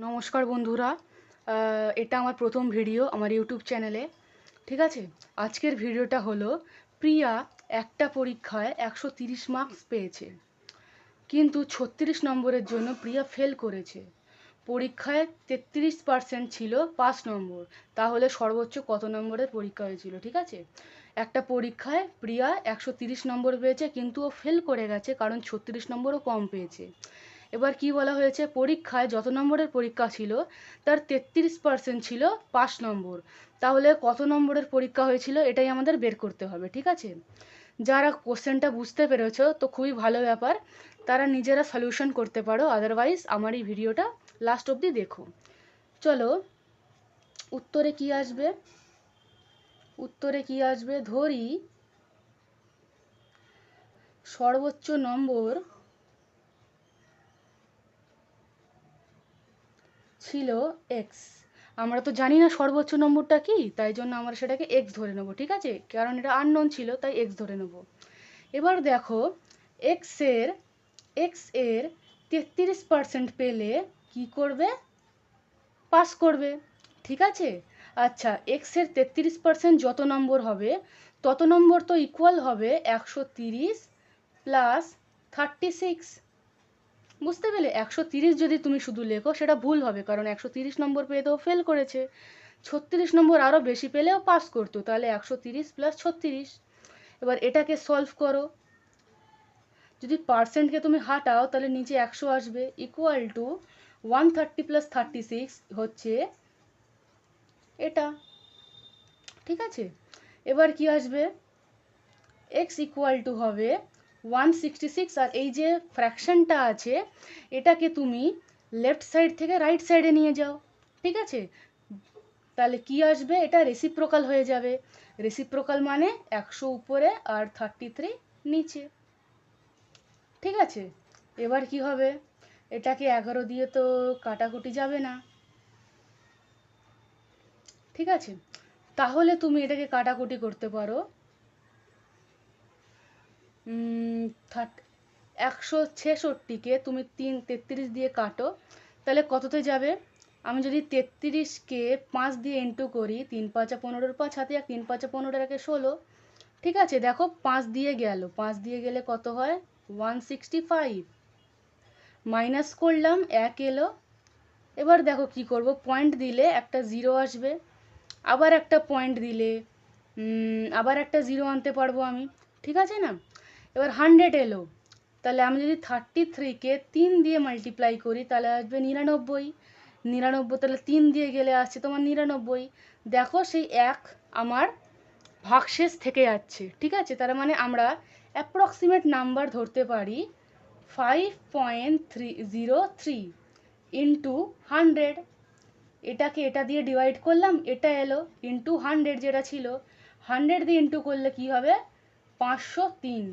নমস্কার বন্ধুরা। এটা আমার প্রথম ভিডিও আমার ইউটিউব চ্যানেলে। ঠিক আছে, আজকের ভিডিওটা হলো প্রিয়া একটা পরীক্ষায় 130 মার্কস পেয়েছে, কিন্তু 36 নম্বরের জন্য প্রিয়া ফেল করেছে। পরীক্ষায় 33% ছিল পাস নম্বর, তাহলে সর্বোচ্চ কত নম্বরের পরীক্ষা হয়েছিল? ঠিক আছে, একটা পরীক্ষায় প্রিয়া 130 নম্বর পেয়েছে, কিন্তু ও ফেল করে গেছে কারণ 36 নম্বরও কম পেয়েছে। এবার কি বলা হয়েছে, পরীক্ষায় যত নম্বরের পরীক্ষা ছিল তার 33% ছিল পাস নম্বর, তাহলে কত নম্বরের পরীক্ষা হয়েছিল এটাই আমাদের বের করতে হবে। ঠিক আছে, যারা কোশ্চেনটা বুঝতে পেরেছো তো খুবই ভালো ব্যাপার, তারা নিজেরা সলিউশন করতে পারো, আদারওয়াইজ আমার এই ভিডিওটা লাস্ট অবধি দেখো। চলো, উত্তরে কি আসবে? ধরি সর্বোচ্চ নম্বর ছিল এক্স। আমরা তো জানি না সর্বোচ্চ নম্বরটা কি, তাই জন্য আমরা সেটাকে এক্স ধরে নেবো। ঠিক আছে, কারণ এটা আননোন ছিল তাই এক্স ধরে নেবো। এবার দেখো, এক্স এর 33% পেলে কি করবে? পাস করবে। ঠিক আছে, আচ্ছা, এক্স এর 33% যত নম্বর হবে তত নম্বর তো ইকুয়াল হবে 130 প্লাস 36। বুঝতে পেলে? 130 যদি তুমি শুধু লেখো সেটা ভুল হবে, কারণ 130 নম্বর পেয়ে তো ফেল করেছে। 36 নম্বর আরও বেশি পেলেও পাস করতো, তাহলে 130 প্লাস 36। এবার এটাকে সলভ করো, যদি পার্সেন্টকে তুমি হাটাও তাহলে নিচে 100 আসবে, ইকুয়াল টু 130 প্লাস 36 হচ্ছে এটা। ঠিক আছে, এবার কি আসবে? এক্স ইকুয়াল টু হবে 166, আর এই যে ফ্র্যাকশনটা আছে এটাকে তুমি লেফট সাইড থেকে রাইট সাইডে নিয়ে যাও। ঠিক আছে, তাহলে কি আসবে? এটা রেসিপ্রোকাল হয়ে যাবে। রেসিপ্রোকাল মানে 100 উপরে আর 33 নিচে। ঠিক আছে, এবার কি হবে? এটাকে 11 দিয়ে তো কাটাকুটি যাবে না। ঠিক আছে, তাহলে তুমি এটাকে কাটাকুটি করতে পারো। 166কে তুমি 33 দিয়ে কাটো, তাহলে কততে যাবে? আমি যদি 33কে 5 দিয়ে ইন্টু করি, 3 5 15, 5 হাতে 1, 3 5 15 একে 16। ঠিক আছে, দেখো 5 দিয়ে গেল, 5 দিয়ে গেলে কত হয়? 165। মাইনাস করলাম, 1 এলো। এবার দেখো কি করব, পয়েন্ট দিলে একটা 0 আসবে, আবার একটা পয়েন্ট দিলে আবার একটা 0 আনতে পারবো আমি। ঠিক আছে না? এবার 100 এলো, তাহলে আমি যদি 33কে 3 দিয়ে মাল্টিপ্লাই করি তাহলে আসবে 99। 99, তাহলে 3 দিয়ে গেলে আসছে তোমার 99। দেখো সেই 1 আমার ভাগশেষ থেকে যাচ্ছে। ঠিক আছে, তার মানে আমরা অ্যাপ্রক্সিমেট নাম্বার ধরতে পারি 5.303 ইন্টু 100। এটাকে এটা দিয়ে ডিভাইড করলাম, এটা এলো, ইন্টু 100 যেটা ছিল, 100 দিয়ে ইন্টু করলে কি হবে? 503।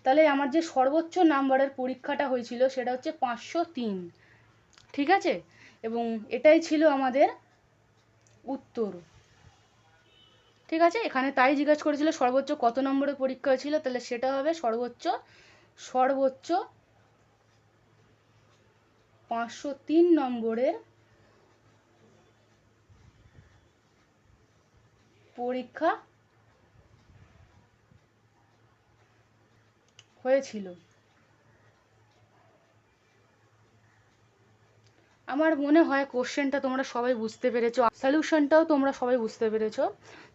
তাহলে আমার যে সর্বোচ্চ নাম্বারের পরীক্ষাটা হয়েছিল সেটা হচ্ছে 503। ঠিক আছে, এবং এটাই ছিল আমাদের উত্তর। ঠিক আছে, এখানে তাই জিজ্ঞাসা করেছিল সর্বোচ্চ কত নম্বরের পরীক্ষা হয়েছিল, তাহলে সেটা হবে সর্বোচ্চ 503 নম্বরের পরীক্ষা হয়েছিল। আমার মনে হয় কোশ্চেনটা তোমরা সবাই বুঝতে পেরেছো, সলিউশনটাও তোমরা সবাই বুঝতে পেরেছো।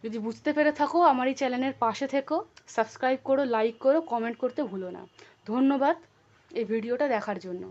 যদি বুঝতে পেরে থাকো আমার এই চ্যানেলের পাশে থেকো, সাবস্ক্রাইব করো, লাইক করো, কমেন্ট করতে ভুলো না। ধন্যবাদ এই ভিডিওটা দেখার জন্য।